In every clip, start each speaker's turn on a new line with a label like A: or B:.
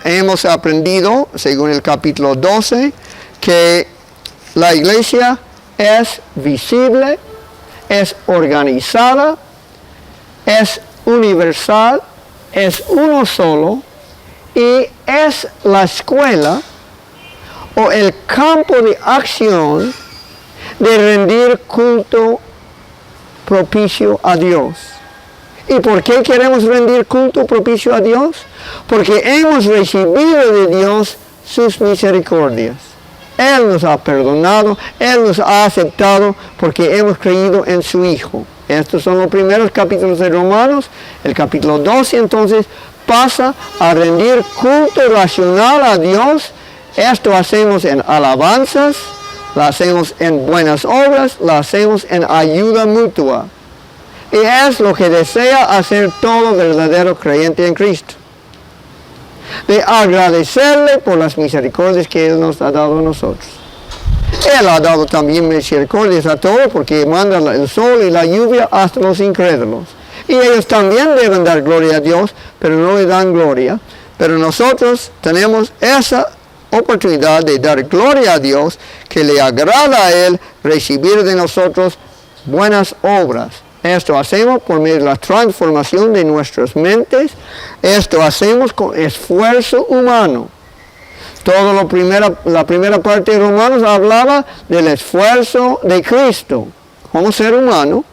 A: hemos aprendido, según el capítulo 12, que la iglesia es visible, es organizada, es universal, es uno solo y es la escuela o el campo de acción de rendir culto propicio a Dios. ¿Y por qué queremos rendir culto propicio a Dios? Porque hemos recibido de Dios sus misericordias. Él nos ha perdonado, Él nos ha aceptado porque hemos creído en su Hijo. Estos son los primeros capítulos de Romanos. El capítulo 12 entonces pasa a rendir culto racional a Dios. Esto hacemos en alabanzas, lo hacemos en buenas obras, lo hacemos en ayuda mutua. Y es lo que desea hacer todo verdadero creyente en Cristo. De agradecerle por las misericordias que Él nos ha dado a nosotros. Él ha dado también misericordias a todos porque manda el sol y la lluvia hasta los incrédulos. Y ellos también deben dar gloria a Dios, pero no le dan gloria. Pero nosotros tenemos esa oportunidad de dar gloria a Dios, que le agrada a Él recibir de nosotros buenas obras. Esto hacemos por medio de la transformación de nuestras mentes. Esto hacemos con esfuerzo humano. La primera parte de Romanos hablaba del esfuerzo de Cristo como ser humano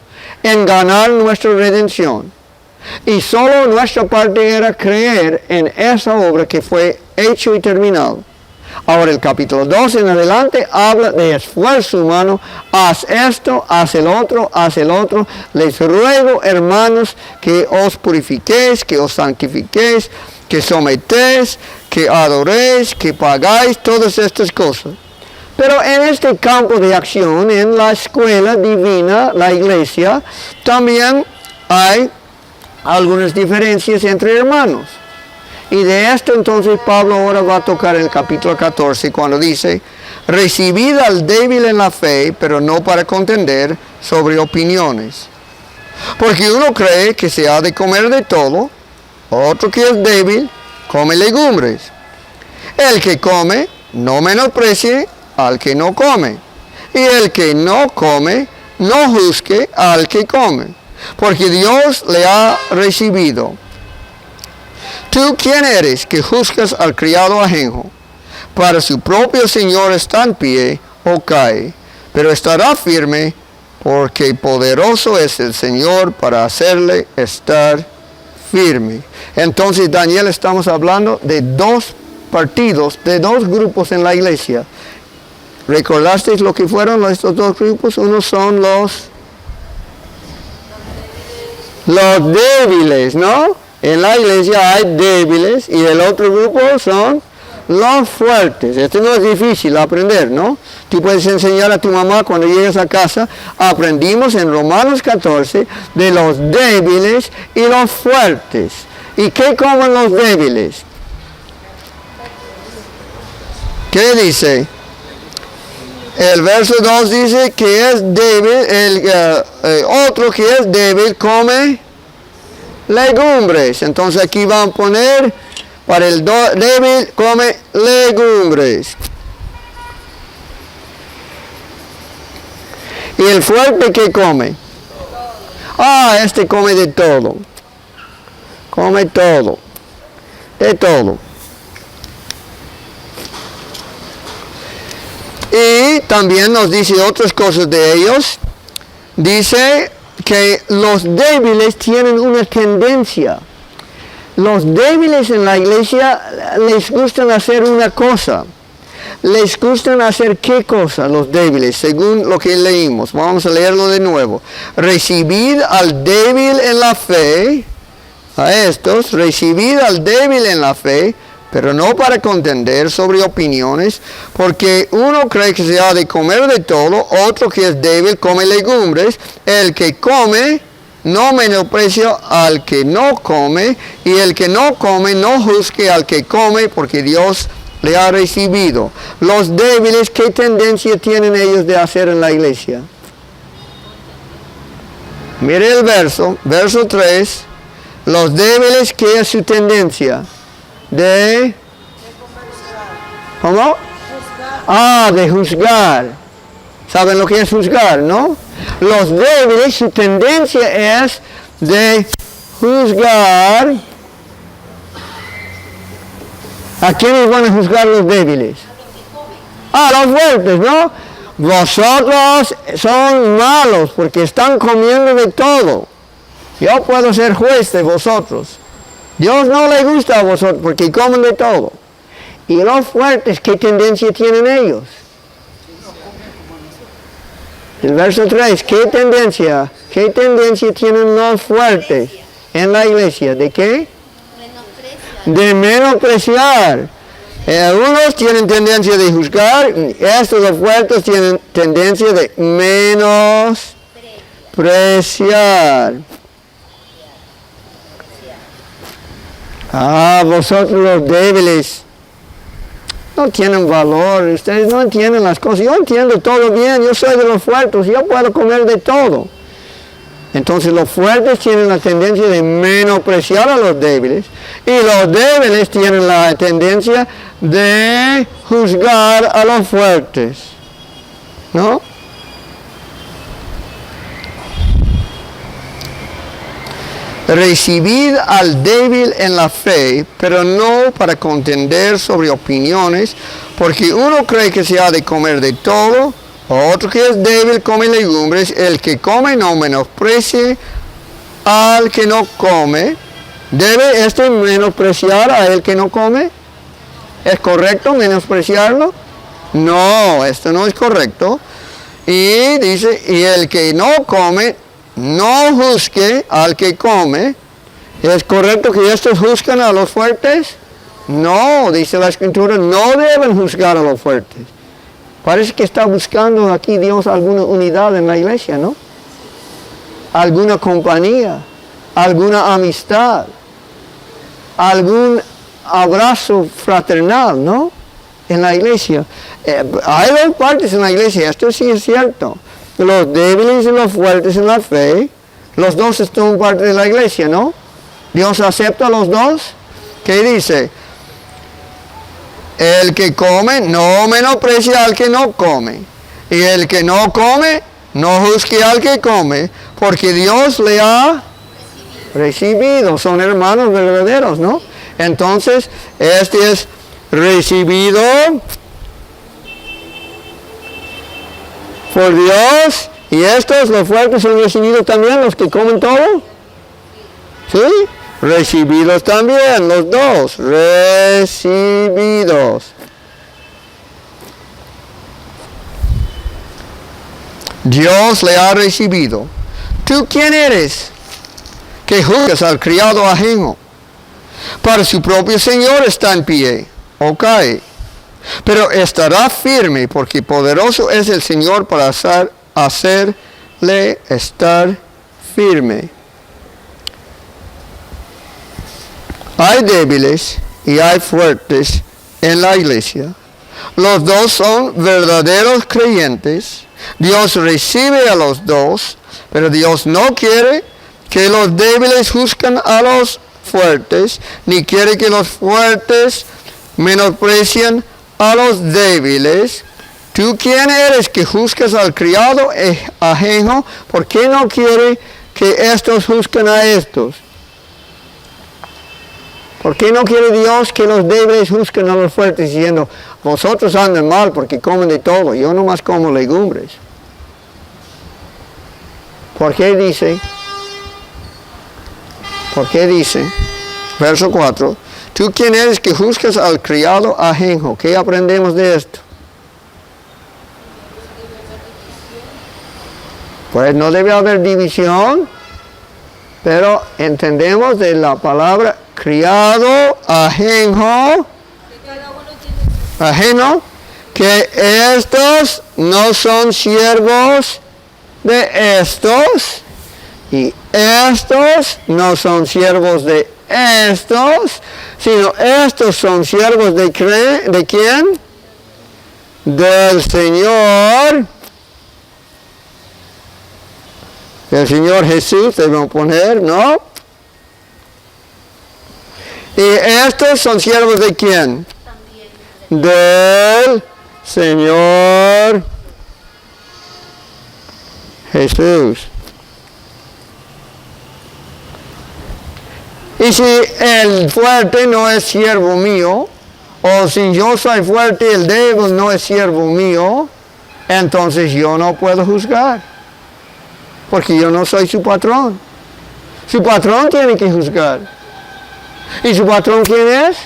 A: en ganar nuestra redención. Y solo nuestra parte era creer en esa obra que fue hecho y terminado. Ahora el capítulo 12 en adelante habla de esfuerzo humano. Haz esto, haz el otro, haz el otro. Les ruego, hermanos, que os purifiquéis, que os santifiquéis, que sometéis, que adoréis, que pagáis, todas estas cosas. Pero en este campo de acción, en la escuela divina, la iglesia, también hay algunas diferencias entre hermanos. Y de esto entonces Pablo ahora va a tocar en el capítulo 14 cuando dice: recibid al débil en la fe, pero no para contender sobre opiniones. Porque uno cree que se ha de comer de todo, otro que es débil come legumbres. El que come no menosprecie al que no come, y el que no come no juzgue al que come, porque Dios le ha recibido. ¿Tú quién eres que juzgas al criado ajeno? Para su propio Señor está en pie o cae, pero estará firme, porque poderoso es el Señor para hacerle estar firme. Entonces, Daniel, estamos hablando de dos partidos, de dos grupos en la iglesia. ¿Recordasteis lo que fueron estos dos grupos? Unos son los débiles, ¿no? En la iglesia hay débiles y el otro grupo son los fuertes. Esto no es difícil aprender, ¿no? Tú puedes enseñar a tu mamá cuando llegues a casa. Aprendimos en Romanos 14 de los débiles y los fuertes. ¿Y qué comen los débiles? ¿Qué dice? El verso 2 dice que es débil, otro que es débil come legumbres. Entonces aquí van a poner, para el débil come legumbres. ¿Y el fuerte qué come? Este come de todo. Come todo. De todo. Y también nos dice otras cosas de ellos. Dice que los débiles tienen una tendencia. Los débiles en la iglesia les gustan hacer una cosa. ¿Les gustan hacer qué cosa los débiles? Según lo que leímos. Vamos a leerlo de nuevo. Recibid al débil en la fe. A estos, recibid al débil en la fe, pero no para contender sobre opiniones, porque uno cree que se ha de comer de todo, otro que es débil come legumbres. El que come no menosprecia al que no come, y el que no come no juzgue al que come, porque Dios le ha recibido. Los débiles, ¿qué tendencia tienen ellos de hacer en la iglesia? Mire el verso 3. Los débiles, ¿qué es su tendencia? De ¿Cómo? Ah, de juzgar. ¿Saben lo que es juzgar, no? Los débiles, su tendencia es de juzgar. ¿A quiénes van a juzgar los débiles? Ah, los fuertes, ¿no? Vosotros son malos porque están comiendo de todo. Yo puedo ser juez de vosotros. Dios no le gusta a vosotros porque comen de todo. Y los fuertes, ¿qué tendencia tienen ellos? El verso 3, ¿qué tendencia tienen los fuertes en la iglesia? ¿De qué? De menospreciar. Algunos tienen tendencia de juzgar, estos los fuertes tienen tendencia de menospreciar. Ah, vosotros los débiles no tienen valor, ustedes no entienden las cosas. Yo entiendo todo bien, yo soy de los fuertes, yo puedo comer de todo. Entonces los fuertes tienen la tendencia de menospreciar a los débiles y los débiles tienen la tendencia de juzgar a los fuertes, ¿no? Recibid al débil en la fe, pero no para contender sobre opiniones, porque uno cree que se ha de comer de todo, otro que es débil come legumbres. El que come no menosprecie al que no come. ¿Debe esto menospreciar a el que no come? ¿Es correcto menospreciarlo? No, esto no es correcto. Y dice, y el que no come, no juzgue al que come. ¿Es correcto que estos juzgan a los fuertes? No, dice la Escritura, no deben juzgar a los fuertes. Parece que está buscando aquí Dios alguna unidad en la iglesia, ¿no? Alguna compañía, alguna amistad, algún abrazo fraternal, ¿no? En la iglesia. Hay dos partes en la iglesia, esto sí es cierto. Los débiles y los fuertes en la fe, los dos son parte de la iglesia, ¿no? Dios acepta a los dos. ¿Qué dice? El que come no menosprecia al que no come. Y el que no come no juzgue al que come, porque Dios le ha recibido. Son hermanos verdaderos, ¿no? Entonces, este es recibido por Dios. Y estos, los fuertes, son recibidos también, los que comen todo. ¿Sí? Recibidos también, los dos. Recibidos. Dios le ha recibido. ¿Tú quién eres que juzgas al criado ajeno? Para su propio Señor está en pie o cae, pero estará firme, porque poderoso es el Señor para hacerle estar firme. Hay débiles y hay fuertes en la iglesia. Los dos son verdaderos creyentes. Dios recibe a los dos, pero Dios no quiere que los débiles juzguen a los fuertes, ni quiere que los fuertes menosprecien a los débiles. ¿Tú quién eres que juzgas al criado ajeno? ¿Por qué no quiere que estos juzguen a estos? ¿Por qué no quiere Dios que los débiles juzguen a los fuertes diciendo, vosotros andan mal porque comen de todo, yo nomás como legumbres? ¿Por qué dice? Verso 4, ¿tú quién eres que juzgas al criado ajeno? ¿Qué aprendemos de esto? Pues no debe haber división, pero entendemos de la palabra criado ajeno, que estos no son siervos de estos, y estos no son siervos de estos, sino estos son siervos ¿de quién? Del Señor. El Señor Jesús, debemos poner, ¿no? Y estos son siervos ¿de quién? del Señor Jesús. Y si el fuerte no es siervo mío, o si yo soy fuerte y el débil no es siervo mío, entonces yo no puedo juzgar, porque yo no soy su patrón. Su patrón tiene que juzgar. ¿Y su patrón quién es?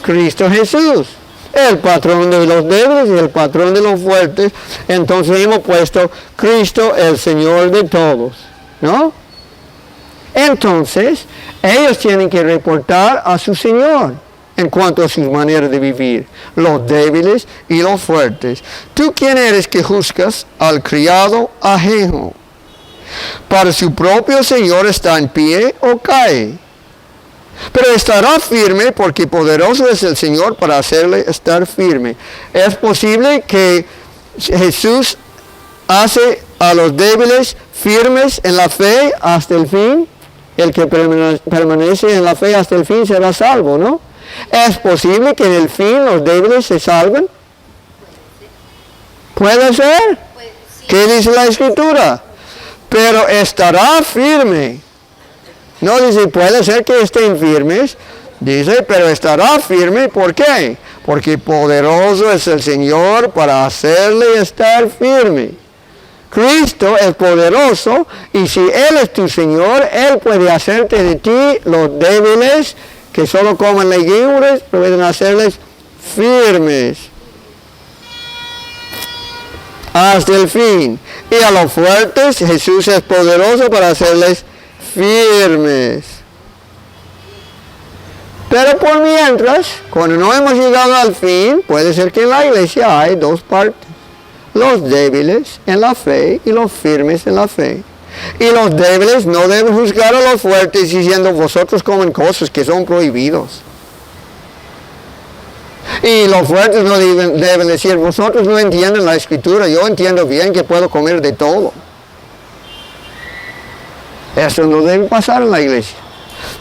A: Cristo Jesús. El patrón de los débiles y el patrón de los fuertes. Entonces hemos puesto Cristo el Señor de todos, ¿no? Entonces, ellos tienen que reportar a su Señor en cuanto a sus maneras de vivir, los débiles y los fuertes. ¿Tú quién eres que juzgas al criado ajeno? Para su propio Señor está en pie o cae. Pero estará firme porque poderoso es el Señor para hacerle estar firme. Es posible que Jesús hace a los débiles firmes en la fe hasta el fin. El que permanece en la fe hasta el fin será salvo, ¿no? ¿Es posible que en el fin los débiles se salven? ¿Puede ser? ¿Qué dice la Escritura? Pero estará firme. No dice, puede ser que estén firmes. Dice, pero estará firme. ¿Por qué? Porque poderoso es el Señor para hacerle estar firme. Cristo es poderoso, y si Él es tu Señor, Él puede hacerte de ti los débiles que solo comen legumbres, pueden hacerles firmes hasta el fin. Y a los fuertes, Jesús es poderoso para hacerles firmes. Pero por mientras, cuando no hemos llegado al fin, puede ser que en la iglesia hay dos partes. Los débiles en la fe y los firmes en la fe. Y los débiles no deben juzgar a los fuertes diciendo, vosotros comen cosas que son prohibidos. Y los fuertes no deben decir, vosotros no entienden la Escritura, yo entiendo bien que puedo comer de todo. Eso no debe pasar en la iglesia.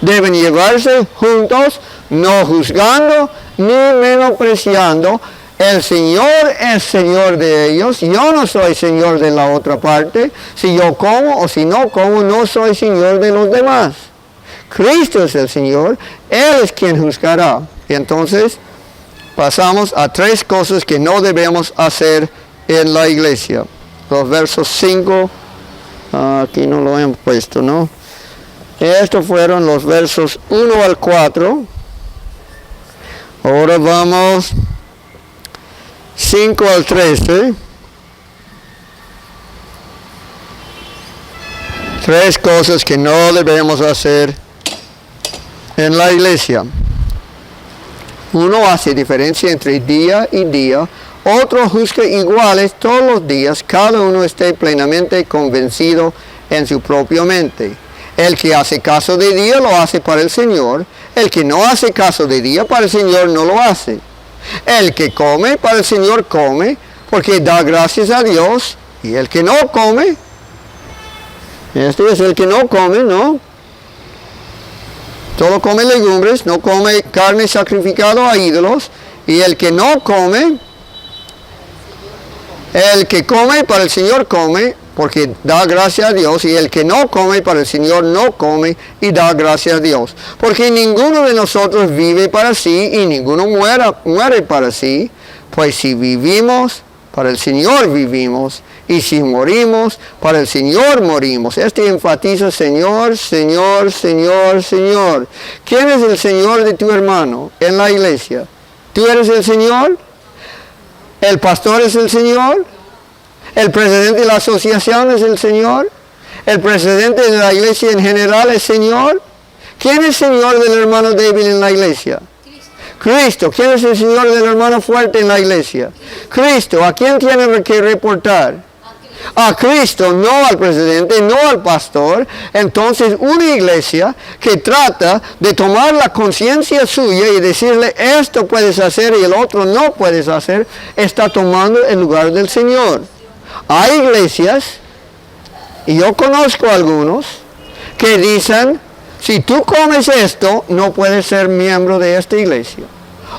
A: Deben llevarse juntos, no juzgando ni menospreciando. El Señor es Señor de ellos. Yo no soy Señor de la otra parte. Si yo como o si no como, no soy Señor de los demás. Cristo es el Señor. Él es quien juzgará. Y entonces pasamos a tres cosas que no debemos hacer en la iglesia. Los versos 5, aquí no lo hemos puesto, ¿no? Estos fueron los versos 1 al 4. Ahora vamos 5 al 13. Tres cosas que no debemos hacer en la iglesia. Uno hace diferencia entre día y día. Otro juzga iguales todos los días. Cada uno esté plenamente convencido en su propia mente. El que hace caso de día lo hace para el Señor. El que no hace caso de día para el Señor no lo hace. El que come para el Señor come, porque da gracias a Dios. Y el que no come, este es el que no come, ¿no? Solo come legumbres, no come carne sacrificada a ídolos. Y el que no come, el que come para el Señor come, porque da gracias a Dios. Y el que no come para el Señor no come y da gracias a Dios. Porque ninguno de nosotros vive para sí y ninguno muere para sí. Pues si vivimos, para el Señor vivimos. Y si morimos, para el Señor morimos. Este enfatiza Señor, Señor, Señor, Señor. ¿Quién es el Señor de tu hermano en la iglesia? ¿Tú eres el Señor? ¿El pastor es el Señor? ¿El presidente de la asociación es el Señor? ¿El presidente de la iglesia en general es Señor? ¿Quién es Señor del hermano débil en la iglesia? Cristo. ¿Quién es el Señor del hermano fuerte en la iglesia? Cristo. ¿A quién tiene que reportar? A Cristo, no al presidente, no al pastor. Entonces una iglesia que trata de tomar la conciencia suya y decirle esto puedes hacer y el otro no puedes hacer, está tomando el lugar del Señor. Hay iglesias, y yo conozco algunos, que dicen, si tú comes esto, no puedes ser miembro de esta iglesia.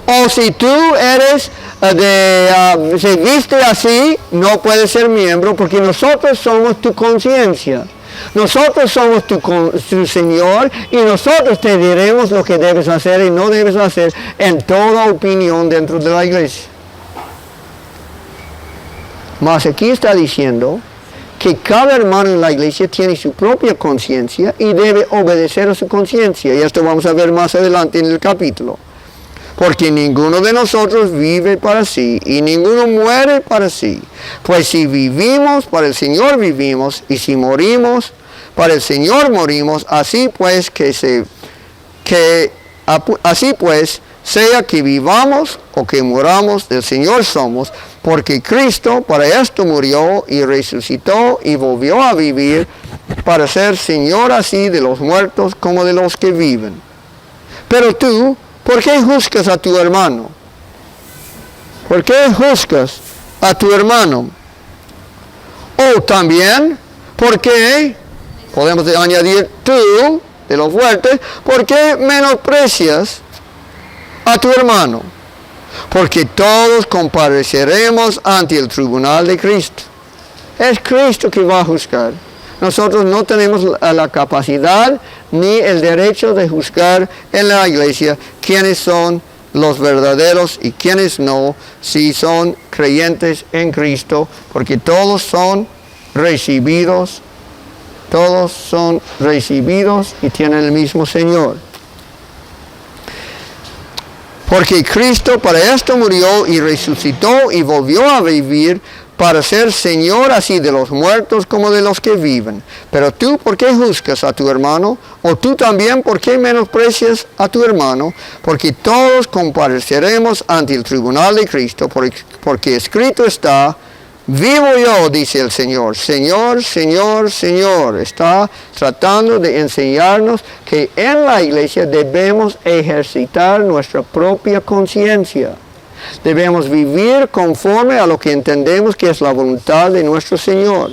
A: O si tú eres se viste así, no puedes ser miembro, porque nosotros somos tu conciencia. Nosotros somos tu Señor, y nosotros te diremos lo que debes hacer y no debes hacer en toda opinión dentro de la iglesia. Mas aquí está diciendo que cada hermano en la iglesia tiene su propia conciencia y debe obedecer a su conciencia. Y esto vamos a ver más adelante en el capítulo. Porque ninguno de nosotros vive para sí y ninguno muere para sí. Pues si vivimos, para el Señor vivimos, y si morimos, para el Señor morimos. Así pues, sea que vivamos o que muramos, del Señor somos, porque Cristo para esto murió y resucitó y volvió a vivir, para ser Señor así de los muertos como de los que viven. Pero tú, ¿por qué juzgas a tu hermano? ¿Por qué juzgas a tu hermano? O también, ¿por qué? Podemos añadir tú, de los fuertes, ¿por qué menosprecias a tu hermano? Porque todos compareceremos ante el tribunal de Cristo. Es Cristo que va a juzgar. Nosotros no tenemos la capacidad ni el derecho de juzgar en la iglesia quiénes son los verdaderos y quiénes no, si son creyentes en Cristo, porque todos son recibidos y tienen el mismo Señor. Porque Cristo para esto murió y resucitó y volvió a vivir, para ser Señor así de los muertos como de los que viven. Pero tú, ¿por qué juzgas a tu hermano? O tú también, ¿por qué menosprecias a tu hermano? Porque todos compareceremos ante el tribunal de Cristo, porque escrito está: vivo yo, dice el Señor. Señor, Señor, Señor. Está tratando de enseñarnos que en la iglesia debemos ejercitar nuestra propia conciencia. Debemos vivir conforme a lo que entendemos que es la voluntad de nuestro Señor,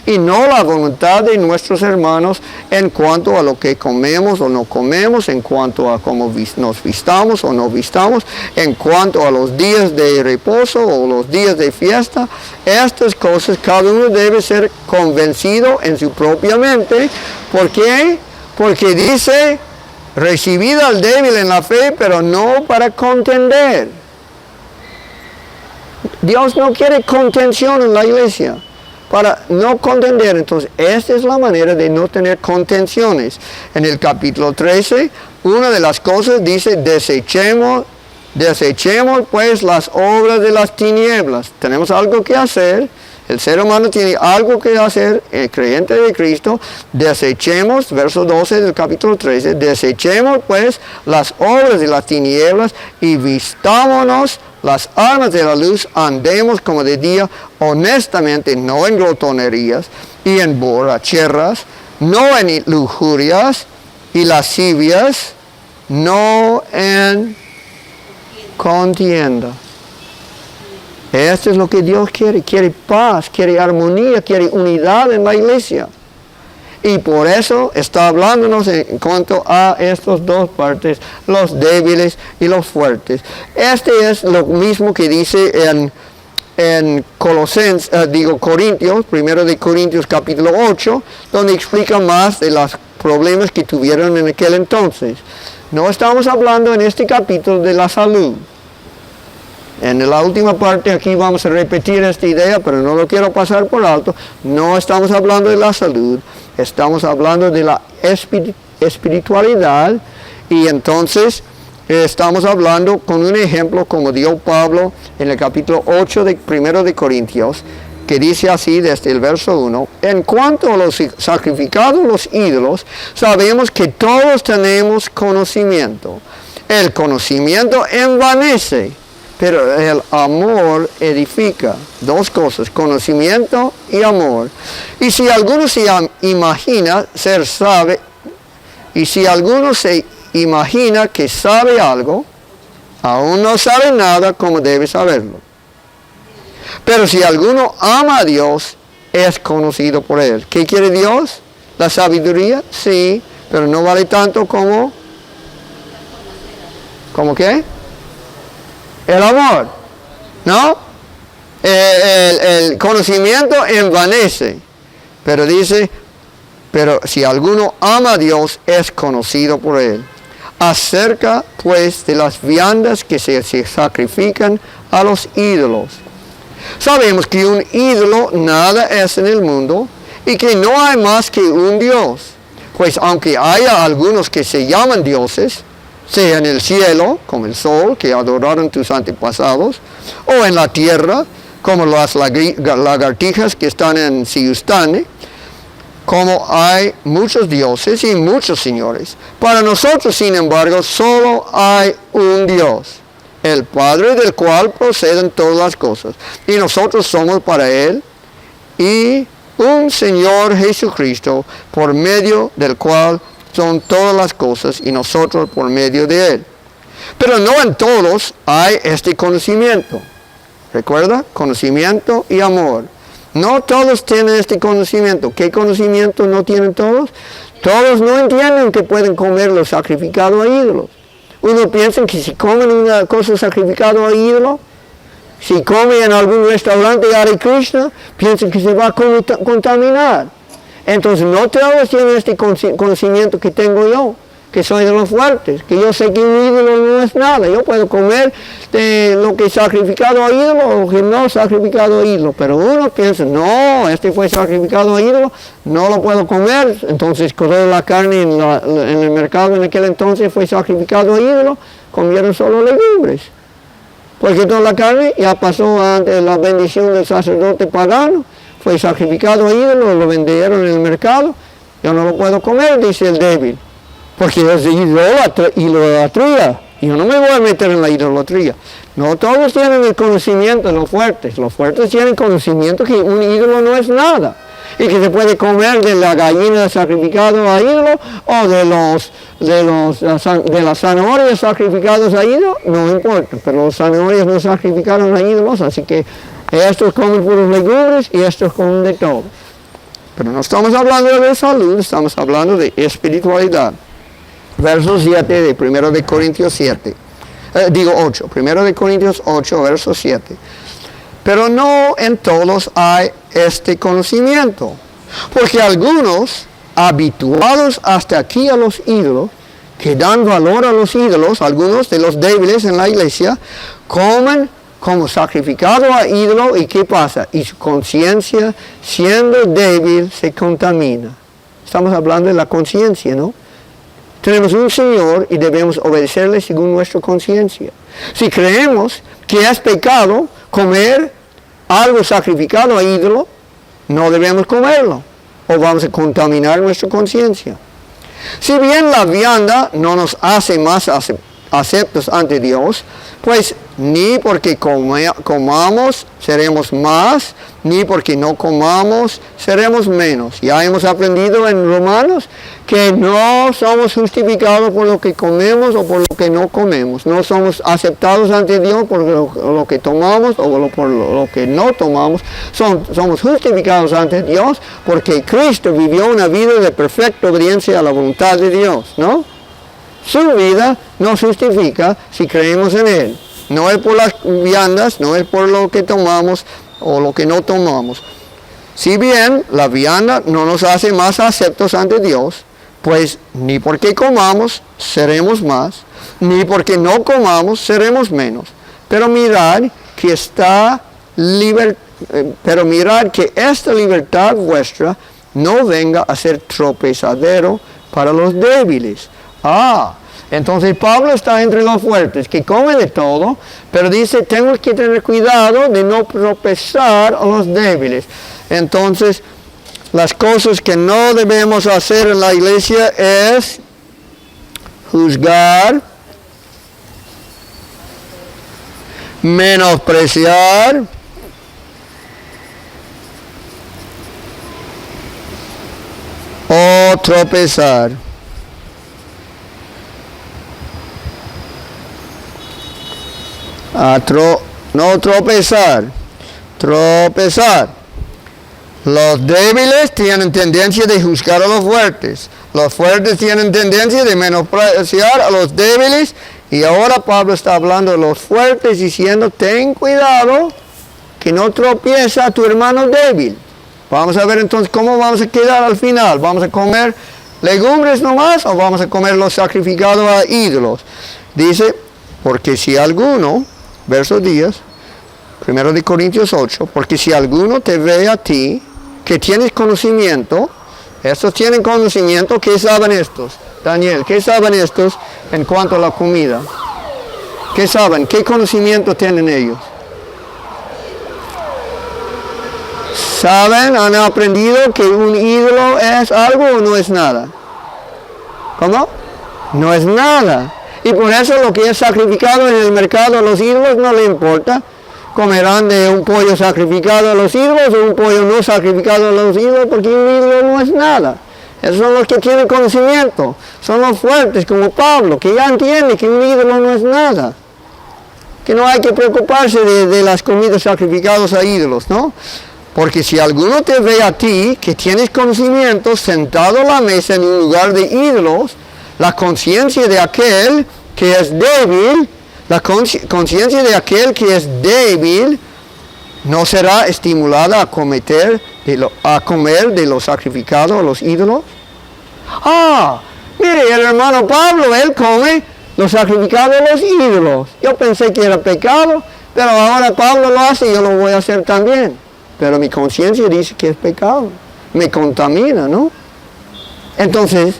A: y no la voluntad de nuestros hermanos en cuanto a lo que comemos o no comemos, en cuanto a cómo nos vistamos o no vistamos, en cuanto a los días de reposo o los días de fiesta. Estas cosas cada uno debe ser convencido en su propia mente. ¿Por qué? Porque dice: recibid al débil en la fe, pero no para contender. Dios no quiere contención en la iglesia, para no contender. Entonces, esta es la manera de no tener contenciones. En el capítulo 13, una de las cosas dice: desechemos pues las obras de las tinieblas. Tenemos algo que hacer. El ser humano tiene algo que hacer, el creyente de Cristo. Desechemos, verso 12 del capítulo 13, desechemos pues las obras de las tinieblas y vistámonos las armas de la luz, andemos como de día, honestamente, no en glotonerías y en borracheras, no en lujurias y lascivias, no en contienda. Esto es lo que Dios quiere. Quiere paz, quiere armonía, quiere unidad en la iglesia. Y por eso está hablándonos en cuanto a estas dos partes, los débiles y los fuertes. Este es lo mismo que dice en Corintios, 1 de Corintios capítulo 8, donde explica más de los problemas que tuvieron en aquel entonces. No estamos hablando en este capítulo de la salud. En la última parte aquí vamos a repetir esta idea, pero no lo quiero pasar por alto. No estamos hablando de la salud, estamos hablando de la espiritualidad. Y entonces estamos hablando con un ejemplo como dio Pablo en el capítulo 8 de 1 de Corintios, que dice así desde el verso 1: en cuanto a los sacrificados los ídolos, sabemos que todos tenemos conocimiento. El conocimiento envanece, pero el amor edifica. Dos cosas: conocimiento y amor. Y si alguno se imagina ser sabe, y si alguno se imagina que sabe algo, aún no sabe nada como debe saberlo. Pero si alguno ama a Dios, es conocido por Él. ¿Qué quiere Dios? ¿La sabiduría? Sí, pero no vale tanto como... ¿Cómo qué? El amor, ¿no? El conocimiento envanece, pero dice, pero si alguno ama a Dios, es conocido por Él. Acerca, pues, de las viandas que se sacrifican a los ídolos. Sabemos que un ídolo nada es en el mundo y que no hay más que un Dios. Pues aunque haya algunos que se llaman dioses, sea en el cielo, como el sol, que adoraron tus antepasados, o en la tierra, como las lagartijas que están en Siustane, como hay muchos dioses y muchos señores. Para nosotros, sin embargo, solo hay un Dios, el Padre del cual proceden todas las cosas. Y nosotros somos para Él y un Señor Jesucristo, por medio del cual son todas las cosas y nosotros por medio de Él. Pero no en todos hay este conocimiento. ¿Recuerda? Conocimiento y amor. No todos tienen este conocimiento. ¿Qué conocimiento no tienen todos? Todos no entienden que pueden comer lo sacrificado a ídolos. Uno piensa que si comen una cosa sacrificada a ídolo, si come en algún restaurante de Hare Krishna, piensan que se va a contaminar. Entonces no todos tienen este conocimiento que tengo yo, que soy de los fuertes, que yo sé que un ídolo no es nada. Yo puedo comer de lo que es sacrificado a ídolo o lo que no es sacrificado a ídolo. Pero uno piensa, no, este fue sacrificado a ídolo, no lo puedo comer. Entonces toda la carne en el mercado en aquel entonces fue sacrificado a ídolo, comieron solo legumbres. Porque toda la carne ya pasó ante la bendición del sacerdote pagano, fue sacrificado a ídolo, lo vendieron en el mercado, yo no lo puedo comer, dice el débil. Porque es idolatría. Yo no me voy a meter en la idolatría. No todos tienen el conocimiento de los fuertes. Los fuertes tienen conocimiento que un ídolo no es nada. Y que se puede comer de la gallina sacrificada a ídolo o de las zanahorias sacrificadas a ídolo. No importa. Pero las zanahorias no sacrificaron a ídolos. Así que estos comen puros legumbres y estos comen de todo. Pero no estamos hablando de salud, estamos hablando de espiritualidad. Verso 7 de 1 de Corintios 7. 8. 1 de Corintios 8, verso 7. Pero no en todos hay este conocimiento. Porque algunos, habituados hasta aquí a los ídolos, que dan valor a los ídolos, algunos de los débiles en la iglesia, comen como sacrificado a ídolo. ¿Y qué pasa? Y su conciencia, siendo débil, se contamina. Estamos hablando de la conciencia, ¿no? Tenemos un Señor y debemos obedecerle según nuestra conciencia. Si creemos que es pecado comer algo sacrificado a ídolo, no debemos comerlo o vamos a contaminar nuestra conciencia. Si bien la vianda no nos hace más aceptos ante Dios, pues ni porque comamos seremos más, ni porque no comamos seremos menos. Ya hemos aprendido en Romanos que no somos justificados por lo que comemos o por lo que no comemos. No somos aceptados ante Dios por lo que tomamos o por lo que no tomamos. Somos justificados ante Dios porque Cristo vivió una vida de perfecta obediencia a la voluntad de Dios, ¿no? Su vida nos justifica si creemos en Él. No es por las viandas, no es por lo que tomamos o lo que no tomamos. Si bien la vianda no nos hace más aceptos ante Dios, pues ni porque comamos seremos más, ni porque no comamos seremos menos. Pero mirad que esta libertad vuestra no venga a ser tropezadero para los débiles. Entonces Pablo está entre los fuertes, que comen de todo, pero dice, tenemos que tener cuidado de no tropezar a los débiles. Entonces, las cosas que no debemos hacer en la iglesia es juzgar, menospreciar, o tropezar. No tropezar. Los débiles tienen tendencia de juzgar a los fuertes. Los fuertes tienen tendencia de menospreciar a los débiles Y ahora Pablo está hablando de los fuertes, diciendo, ten cuidado que no tropieza a tu hermano débil. Vamos a ver entonces cómo vamos a quedar al final. ¿Vamos a comer legumbres nomás o vamos a comer los sacrificados a ídolos? Dice, porque si alguno, verso 10, 1 de Corintios 8, porque si alguno te ve a ti, que tienes conocimiento, estos tienen conocimiento, ¿qué saben estos? Daniel, ¿qué saben estos en cuanto a la comida? ¿Qué saben? ¿Qué conocimiento tienen ellos? ¿Saben? ¿Han aprendido que un ídolo es algo o no es nada? ¿Cómo? No es nada. Y por eso lo que es sacrificado en el mercado a los ídolos no le importa. Comerán de un pollo sacrificado a los ídolos o un pollo no sacrificado a los ídolos, porque un ídolo no es nada. Esos son los que tienen conocimiento. Son los fuertes como Pablo, que ya entiende que un ídolo no es nada. Que no hay que preocuparse de las comidas sacrificadas a ídolos, ¿no? Porque si alguno te ve a ti, que tienes conocimiento, sentado a la mesa en un lugar de ídolos, la conciencia de aquel que es débil, la conciencia de aquel que es débil, no será estimulada a comer de lo sacrificado a los ídolos. Mire, el hermano Pablo, él come lo sacrificado a los ídolos. Yo pensé que era pecado, pero ahora Pablo lo hace y yo lo voy a hacer también. Pero mi conciencia dice que es pecado. Me contamina, ¿no? Entonces,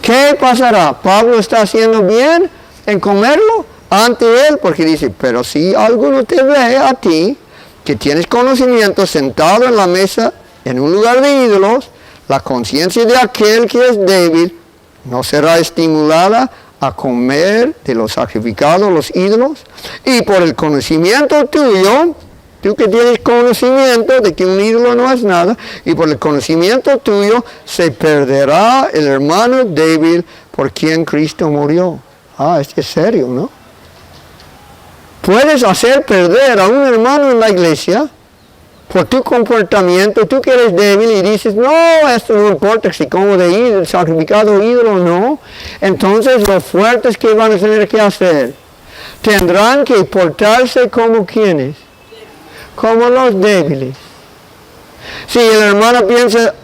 A: ¿qué pasará? ¿Pablo está haciendo bien en comerlo ante él? Porque dice, pero si alguno te ve a ti, que tienes conocimiento sentado en la mesa en un lugar de ídolos, la conciencia de aquel que es débil no será estimulada a comer de los sacrificados a los ídolos. Y por el conocimiento tuyo, tú que tienes conocimiento de que un ídolo no es nada, y por el conocimiento tuyo se perderá el hermano débil por quien Cristo murió. Es serio, ¿no? Puedes hacer perder a un hermano en la iglesia por tu comportamiento. Tú que eres débil y dices, no, esto no importa si como de ídolo, sacrificado ídolo o no. Entonces los fuertes, ¿qué van a tener que hacer? Tendrán que portarse como quienes, como los débiles. Si el hermano piensa,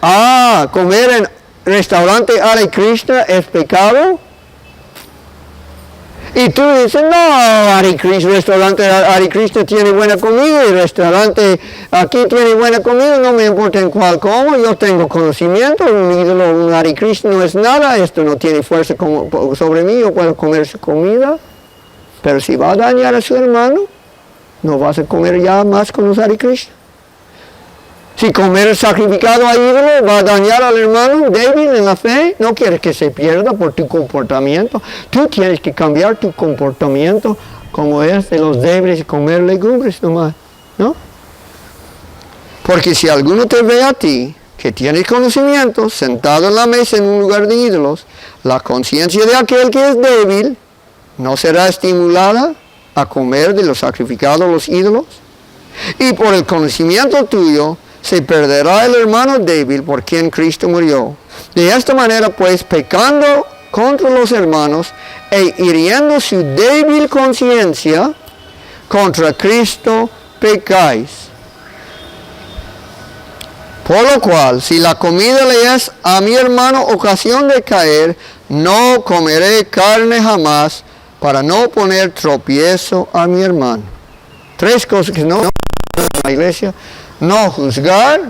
A: comer en restaurante Hare Krishna es pecado, y tú dices, no, restaurante Hare Krishna tiene buena comida, y restaurante aquí tiene buena comida, no me importa en cuál como, yo tengo conocimiento, un ídolo, un Hare Krishna no es nada, esto no tiene fuerza sobre mí, yo puedo comer su comida, pero si va a dañar a su hermano, no vas a comer ya más con los Hare Krishna. Si comer sacrificado a ídolo va a dañar al hermano débil en la fe, no quieres que se pierda por tu comportamiento. Tú tienes que cambiar tu comportamiento como es de los débiles y comer legumbres nomás, ¿no? Porque si alguno te ve a ti, que tienes conocimiento, sentado en la mesa en un lugar de ídolos, la conciencia de aquel que es débil no será estimulada a comer de los sacrificados a los ídolos. Y por el conocimiento tuyo, se perderá el hermano débil por quien Cristo murió. De esta manera, pues, pecando contra los hermanos e hiriendo su débil conciencia, contra Cristo pecáis. Por lo cual, si la comida le es a mi hermano ocasión de caer, no comeré carne jamás, para no poner tropiezo a mi hermano. 3 cosas que no en la iglesia. No juzgar,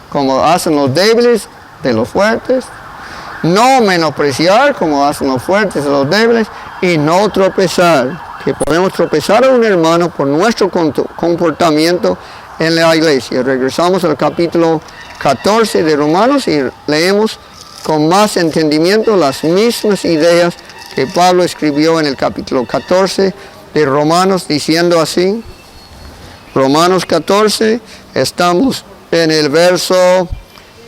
A: como hacen los débiles de los fuertes. No menospreciar, como hacen los fuertes de los débiles. Y no tropezar, que podemos tropezar a un hermano por nuestro comportamiento en la iglesia. Regresamos al capítulo 14 de Romanos y leemos con más entendimiento las mismas ideas que Pablo escribió en el capítulo 14 de Romanos, diciendo así. Romanos 14, estamos en el verso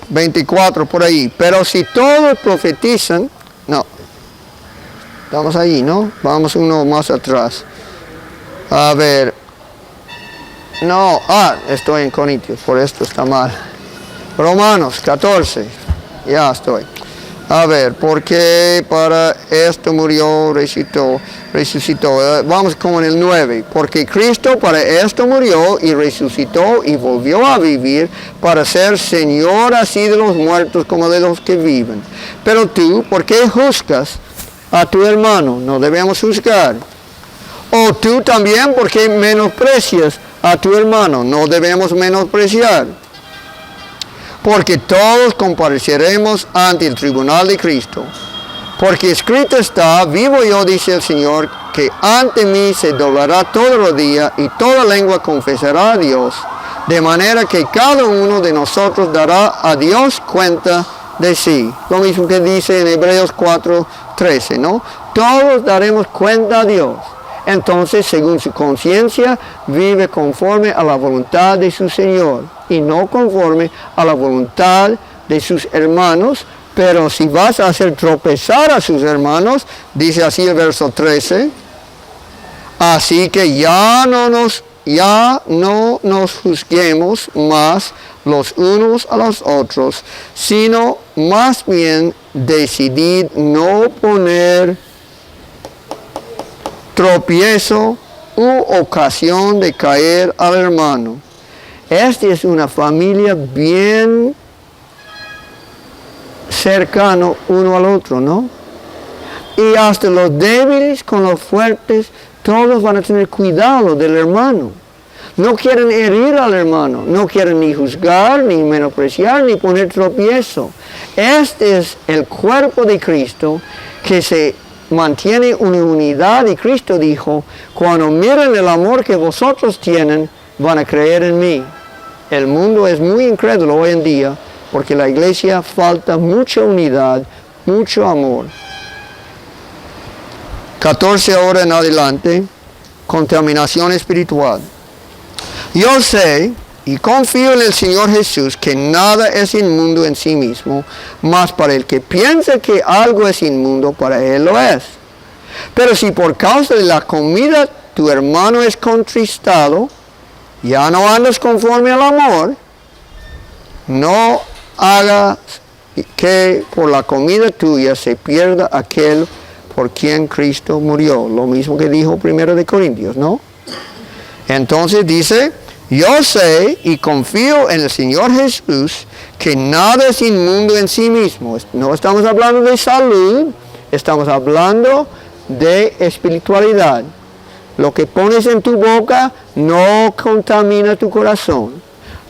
A: 24 por ahí. Pero si todos profetizan, no, estamos ahí, ¿no? Vamos uno más atrás. A ver, no, estoy en Corintios, por esto está mal. Romanos 14, ya estoy. A ver, porque para esto murió, resucitó. Vamos con el 9. Porque Cristo para esto murió y resucitó y volvió a vivir para ser Señor así de los muertos como de los que viven. Pero tú, ¿por qué juzgas a tu hermano? No debemos juzgar. O tú también, ¿por qué menosprecias a tu hermano? No debemos menospreciar. Porque todos compareceremos ante el tribunal de Cristo. Porque escrito está, vivo yo, dice el Señor, que ante mí se doblará todo rodilla y toda lengua confesará a Dios, de manera que cada uno de nosotros dará a Dios cuenta de sí. Lo mismo que dice en Hebreos 4:13, ¿no? Todos daremos cuenta a Dios. Entonces, según su conciencia, vive conforme a la voluntad de su Señor y no conforme a la voluntad de sus hermanos. Pero si vas a hacer tropezar a sus hermanos, dice así el verso 13, así que ya no nos juzguemos más los unos a los otros, sino más bien decidid no poner tropiezo u ocasión de caer al hermano. Esta es una familia bien cercano uno al otro, ¿no? Y hasta los débiles con los fuertes, todos van a tener cuidado del hermano. No quieren herir al hermano, no quieren ni juzgar, ni menospreciar, ni poner tropiezo. Este es el cuerpo de Cristo que se mantiene una unidad, y Cristo dijo, cuando miren el amor que vosotros tienen, van a creer en mí. El mundo es muy incrédulo hoy en día, porque la iglesia falta mucha unidad, mucho amor. 14 ahora en adelante, contaminación espiritual. Yo sé y confío en el Señor Jesús que nada es inmundo en sí mismo, mas para el que piensa que algo es inmundo, para él lo es. Pero si por causa de la comida tu hermano es contristado, ya no andas conforme al amor, no hagas que por la comida tuya se pierda aquel por quien Cristo murió. Lo mismo que dijo 1 Corintios, ¿no? Entonces dice, yo sé y confío en el Señor Jesús que nada es inmundo en sí mismo. No estamos hablando de salud, estamos hablando de espiritualidad. Lo que pones en tu boca no contamina tu corazón.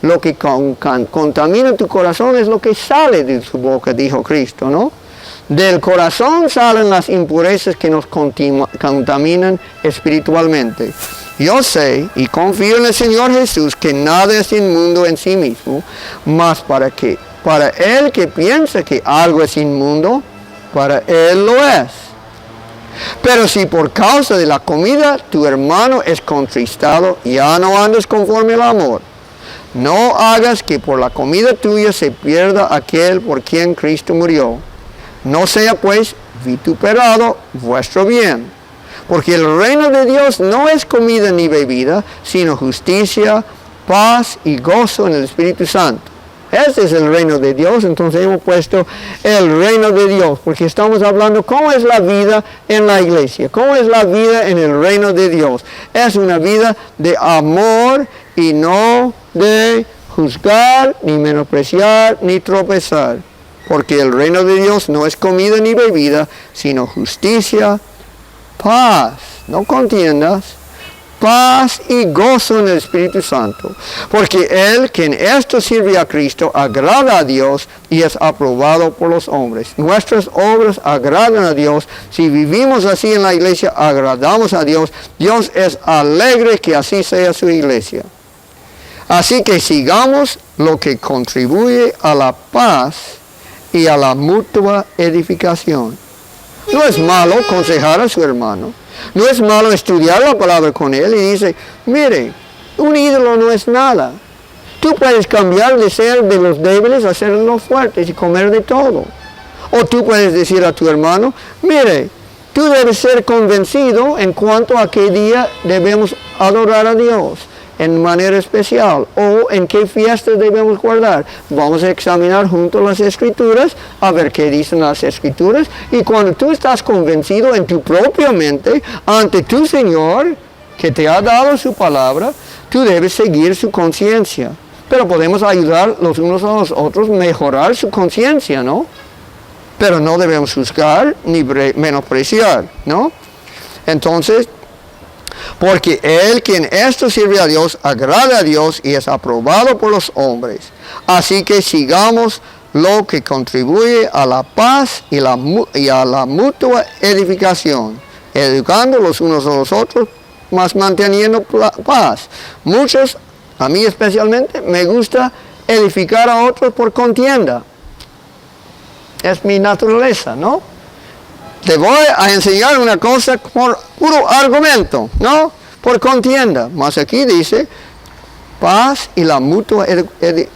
A: Lo que contamina tu corazón es lo que sale de tu boca, dijo Cristo, ¿no? Del corazón salen las impurezas que nos contaminan espiritualmente. Yo sé y confío en el Señor Jesús que nada es inmundo en sí mismo, mas para él que piensa que algo es inmundo, para él lo es. Pero si por causa de la comida tu hermano es contristado, ya no andes conforme al amor. No hagas que por la comida tuya se pierda aquel por quien Cristo murió. No sea pues vituperado vuestro bien. Porque el reino de Dios no es comida ni bebida, sino justicia, paz y gozo en el Espíritu Santo. Este es el reino de Dios. Entonces hemos puesto el reino de Dios, porque estamos hablando cómo es la vida en la iglesia, cómo es la vida en el reino de Dios. Es una vida de amor y no de juzgar, ni menospreciar, ni tropezar. Porque el reino de Dios no es comida ni bebida, sino justicia, paz, no contiendas, paz y gozo en el Espíritu Santo. Porque él que en esto sirve a Cristo agrada a Dios y es aprobado por los hombres. Nuestras obras agradan a Dios. Si vivimos así en la iglesia, agradamos a Dios. Dios es alegre que así sea su iglesia. Así que sigamos lo que contribuye a la paz y a la mutua edificación. No es malo aconsejar a su hermano. No es malo estudiar la palabra con él y dice, mire, un ídolo no es nada. Tú puedes cambiar de ser de los débiles a ser de los fuertes y comer de todo. O tú puedes decir a tu hermano, mire, tú debes ser convencido en cuanto a qué día debemos adorar a Dios. en manera especial o en qué fiestas debemos guardar. Vamos a examinar juntos las Escrituras, a ver qué dicen las Escrituras, y cuando tú estás convencido en tu propia mente ante tu Señor, que te ha dado su palabra, tú debes seguir su conciencia. Pero podemos ayudar los unos a los otros a mejorar su conciencia, ¿no? Pero no debemos juzgar ni menospreciar, ¿no? Entonces, porque el quien esto sirve a Dios, agrada a Dios y es aprobado por los hombres. Así que sigamos lo que contribuye a la paz y a la mutua edificación, educando los unos a los otros, mas manteniendo paz. Muchos, a mí especialmente, me gusta edificar a otros por contienda. Es mi naturaleza, ¿no? Te voy a enseñar una cosa por puro argumento, ¿no? Por contienda. Mas aquí dice, paz y la mutua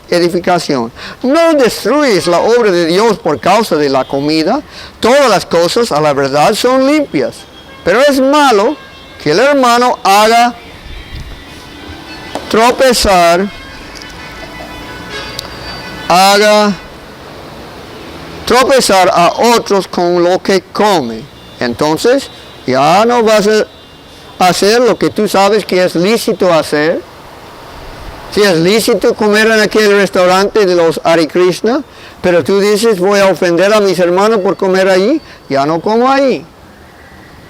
A: edificación. No destruyes la obra de Dios por causa de la comida. Todas las cosas, a la verdad, son limpias. Pero es malo que el hermano haga tropezar a otros con lo que come. Entonces, ya no vas a hacer lo que tú sabes que es lícito hacer. Si es lícito comer en aquel restaurante de los Hare Krishna, pero tú dices, voy a ofender a mis hermanos por comer allí, ya no como allí,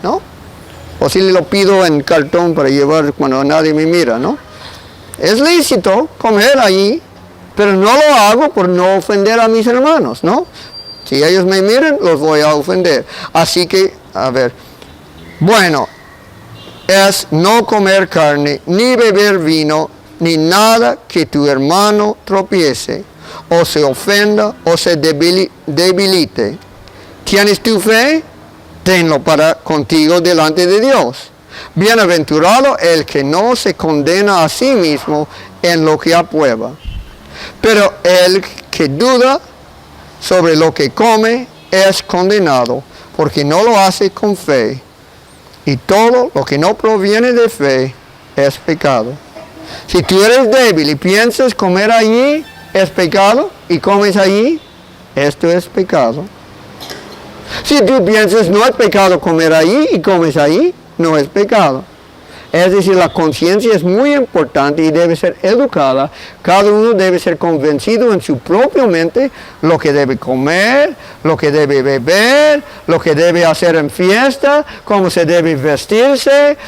A: ¿no? O si lo pido en cartón para llevar cuando nadie me mira, ¿no? Es lícito comer allí, pero no lo hago por no ofender a mis hermanos, ¿no? Si ellos me miran, los voy a ofender. Así que, a ver, bueno, es no comer carne, ni beber vino, ni nada que tu hermano tropiece, o se ofenda, o se debilite. ¿Tienes tu fe? Tenlo para contigo delante de Dios. Bienaventurado el que no se condena a sí mismo en lo que aprueba. Pero el que duda sobre lo que come es condenado, porque no lo hace con fe. Y todo lo que no proviene de fe es pecado. Si tú eres débil y piensas comer allí, es pecado, y comes allí, esto es pecado. Si tú piensas no es pecado comer allí y comes allí, no es pecado. Es decir, la conciencia es muy importante y debe ser educada. Cada uno debe ser convencido en su propia mente lo que debe comer, lo que debe beber, lo que debe hacer en fiesta, cómo se debe vestirse,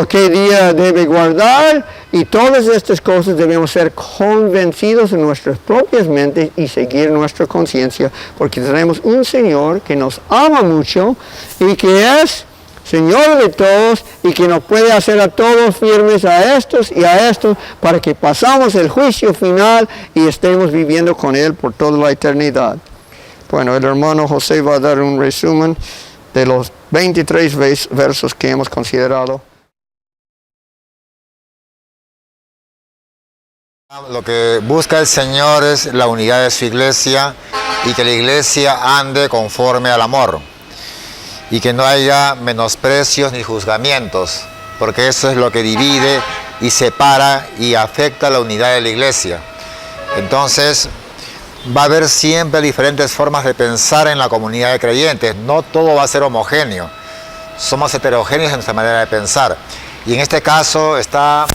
A: qué día debe guardar. Y todas estas cosas debemos ser convencidos en nuestras propias mentes y seguir nuestra conciencia. Porque tenemos un Señor que nos ama mucho y que es Señor de todos y que nos puede hacer a todos firmes a estos y a estos para que pasamos el juicio final y estemos viviendo con Él por toda la eternidad. Bueno, el hermano José va a dar un resumen de los 23 versos que hemos considerado.
B: Lo que busca el Señor es la unidad de su iglesia y que la iglesia ande conforme al amor. Y que no haya menosprecios ni juzgamientos, porque eso es lo que divide y separa y afecta la unidad de la iglesia. Entonces, va a haber siempre diferentes formas de pensar en la comunidad de creyentes. No todo va a ser homogéneo. Somos heterogéneos en nuestra manera de pensar. Y en este caso está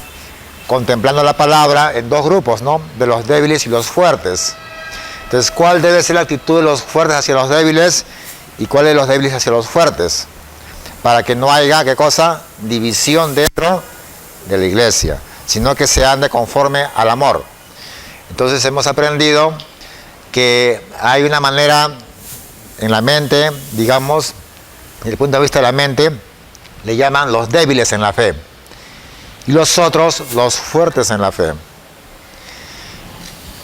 B: contemplando la palabra en dos grupos, ¿no? De los débiles y los fuertes. Entonces, ¿cuál debe ser la actitud de los fuertes hacia los débiles? ¿Y cuál de los débiles hacia los fuertes? Para que no haya, ¿qué cosa? División dentro de la iglesia, sino que se ande conforme al amor. Entonces hemos aprendido que hay una manera en la mente, digamos, desde el punto de vista de la mente, le llaman los débiles en la fe. Y los otros, los fuertes en la fe.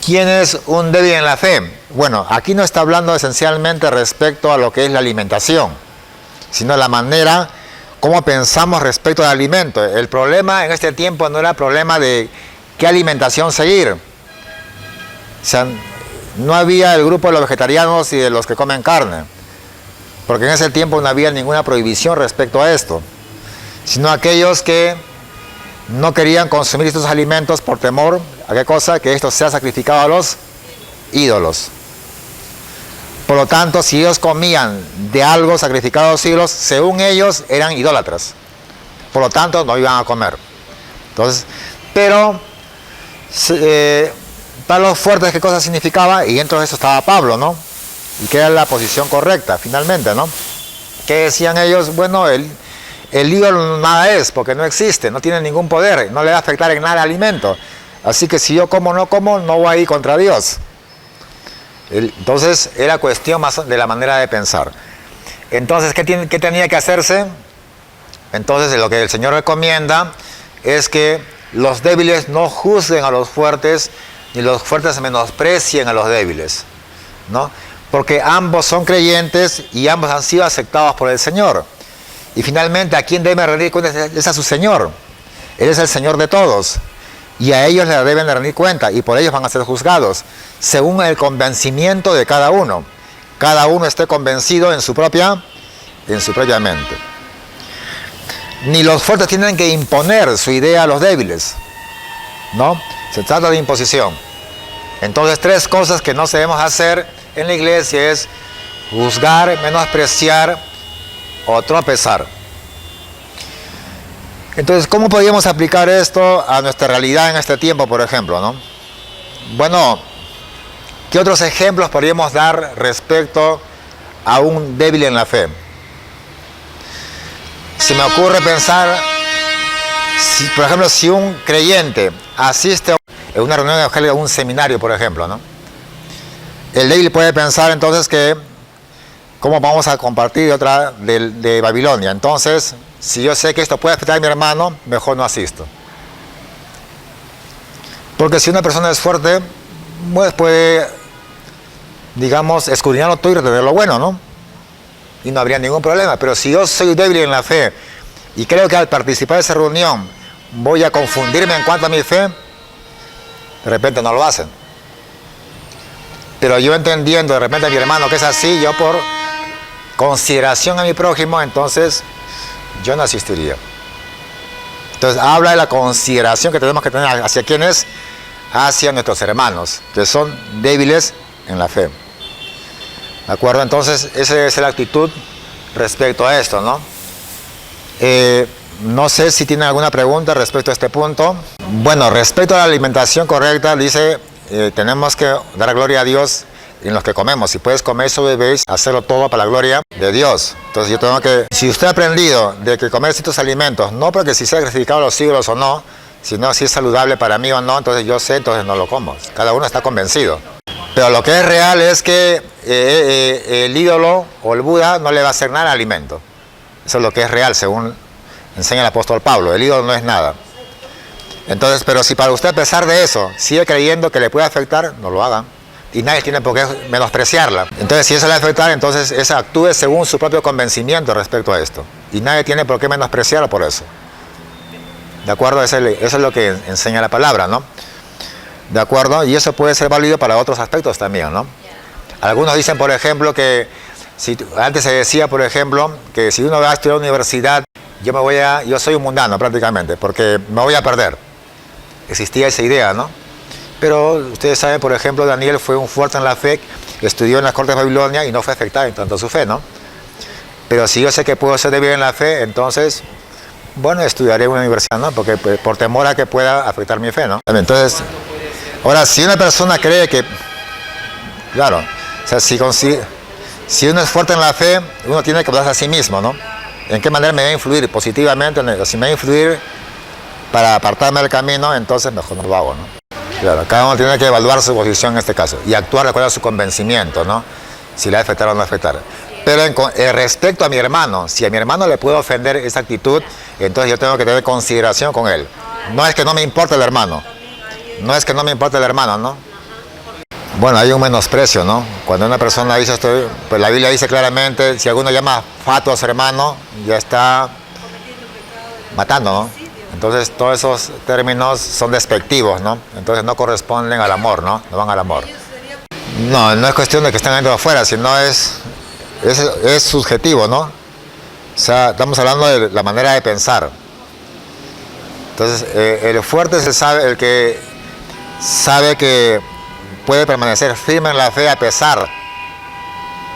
B: ¿Quién es un débil en la fe? Bueno, aquí no está hablando esencialmente respecto a lo que es la alimentación, sino la manera como pensamos respecto al alimento. El problema en este tiempo no era el problema de qué alimentación seguir. O sea, no había el grupo de los vegetarianos y de los que comen carne, porque en ese tiempo no había ninguna prohibición respecto a esto, sino aquellos que no querían consumir estos alimentos por temor a qué cosa, que esto sea sacrificado a los ídolos. Por lo tanto, si ellos comían de algo sacrificado a los ídolos, según ellos eran idólatras. Por lo tanto, no iban a comer. Entonces, pero para los fuertes, ¿qué cosa significaba? Y dentro de eso estaba Pablo, ¿no? Y que era la posición correcta, finalmente, ¿no? ¿Qué decían ellos? Bueno, el ídolo nada es, porque no existe, no tiene ningún poder, no le va a afectar en nada el alimento. Así que si yo como, no voy a ir contra Dios. Entonces, era cuestión más de la manera de pensar. Entonces, ¿qué tenía que hacerse? Entonces, lo que el Señor recomienda es que los débiles no juzguen a los fuertes, ni los fuertes menosprecien a los débiles, ¿no? Porque ambos son creyentes y ambos han sido aceptados por el Señor. Y finalmente, ¿a quién debe rendir cuentas? Es a su Señor. Él es el Señor de todos. Y a ellos le deben de rendir cuenta, y por ellos van a ser juzgados, según el convencimiento de cada uno. Cada uno esté convencido en su propia mente. Ni los fuertes tienen que imponer su idea a los débiles, ¿no? Se trata de imposición. Entonces, 3 cosas que no debemos hacer en la iglesia es juzgar, menospreciar o tropezar. Entonces, ¿cómo podríamos aplicar esto a nuestra realidad en este tiempo, por ejemplo, ¿no? Bueno, ¿qué otros ejemplos podríamos dar respecto a un débil en la fe? Se me ocurre pensar, por ejemplo, si un creyente asiste a una reunión evangélica, a un seminario, por ejemplo, ¿no? El débil puede pensar entonces que, ¿cómo vamos a compartir otra de Babilonia? Entonces, si yo sé que esto puede afectar a mi hermano, mejor no asisto. Porque si una persona es fuerte, pues puede, digamos, escudriñarlo todo y retener lo bueno, ¿no? Y no habría ningún problema. Pero si yo soy débil en la fe y creo que al participar de esa reunión voy a confundirme en cuanto a mi fe, de repente no lo hacen. Pero yo entendiendo de repente a mi hermano que es así, yo por consideración a mi prójimo, entonces yo no asistiría. Entonces habla de la consideración que tenemos que tener hacia quienes, hacia nuestros hermanos, que son débiles en la fe. ¿De acuerdo? Entonces esa es la actitud respecto a esto, ¿no? No sé si tienen alguna pregunta respecto a este punto. Bueno, respecto a la alimentación correcta, dice, tenemos que dar gloria a Dios en los que comemos. Si puedes comer eso, bebéis, hacerlo todo para la gloria de Dios. Entonces yo tengo que, si usted ha aprendido de que comer ciertos alimentos, no porque si sea sacrificado a los ídolos o no, sino si es saludable para mí o no, entonces yo sé, entonces no lo como. Cada uno está convencido. Pero lo que es real es que el ídolo o el Buda no le va a hacer nada al alimento. Eso es lo que es real, según enseña el apóstol Pablo. El ídolo no es nada. Entonces, pero si para usted, a pesar de eso, sigue creyendo que le puede afectar, no lo haga. Y nadie tiene por qué menospreciarla. Entonces, si eso le va a afectar, entonces esa actúe según su propio convencimiento respecto a esto. Y nadie tiene por qué menospreciarlo por eso. ¿De acuerdo? Eso es lo que enseña la palabra, ¿no? ¿De acuerdo? Y eso puede ser válido para otros aspectos también, ¿no? Algunos dicen, por ejemplo, que antes se decía, por ejemplo, que si uno va a estudiar a la universidad, yo soy un mundano prácticamente, porque me voy a perder. Existía esa idea, ¿no? Pero ustedes saben, por ejemplo, Daniel fue un fuerte en la fe, estudió en las cortes de Babilonia y no fue afectado en tanto su fe, ¿no? Pero si yo sé que puedo ser débil en la fe, entonces, bueno, estudiaré en una universidad, ¿no? Porque por temor a que pueda afectar mi fe, ¿no? Entonces, ahora, si una persona cree que, claro, o sea, si uno es fuerte en la fe, uno tiene que hablarse a sí mismo, ¿no? ¿En qué manera me va a influir positivamente? Si me va a influir para apartarme del camino, entonces mejor no lo hago, ¿no? Claro, cada uno tiene que evaluar su posición en este caso y actuar de acuerdo a su convencimiento, ¿no? Si le va a afectar o no afectar. Pero respecto a mi hermano, si a mi hermano le puede ofender esa actitud, entonces yo tengo que tener consideración con él. No es que no me importe el hermano. No es que no me importe el hermano, ¿no? Bueno, hay un menosprecio, ¿no? Cuando una persona dice esto, pues la Biblia dice claramente, si alguno llama fatuo a su hermano, ya está matando, ¿no? Entonces todos esos términos son despectivos, ¿no? Entonces no corresponden al amor, ¿no? No van al amor. No, no es cuestión de que estén dentro o afuera, sino es subjetivo, ¿no? O sea, estamos hablando de la manera de pensar. Entonces, el fuerte se sabe, el que sabe que puede permanecer firme en la fe a pesar,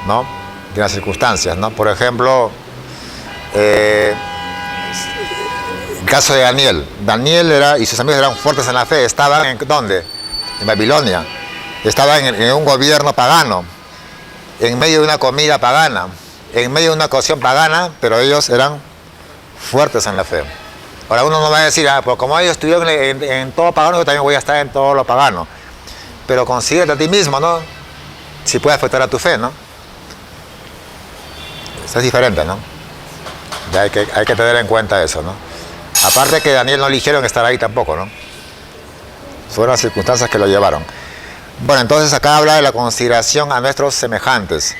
B: ¿no?, de las circunstancias, ¿no? Por ejemplo, el caso de Daniel. Daniel y sus amigos eran fuertes en la fe. Estaban en ¿dónde? En Babilonia. Estaban en un gobierno pagano, en medio de una comida pagana, en medio de una cocción pagana, pero ellos eran fuertes en la fe. Ahora uno no va a decir, pues como ellos estuvieron en todo pagano, yo también voy a estar en todo lo pagano. Pero consíguete a ti mismo, ¿no? Si puede afectar a tu fe, ¿no? Eso es diferente, ¿no? Ya hay que tener en cuenta eso, ¿no? Aparte que Daniel no eligieron estar ahí tampoco, ¿no? Fueron las circunstancias que lo llevaron. Bueno, entonces acá habla de la consideración a nuestros semejantes.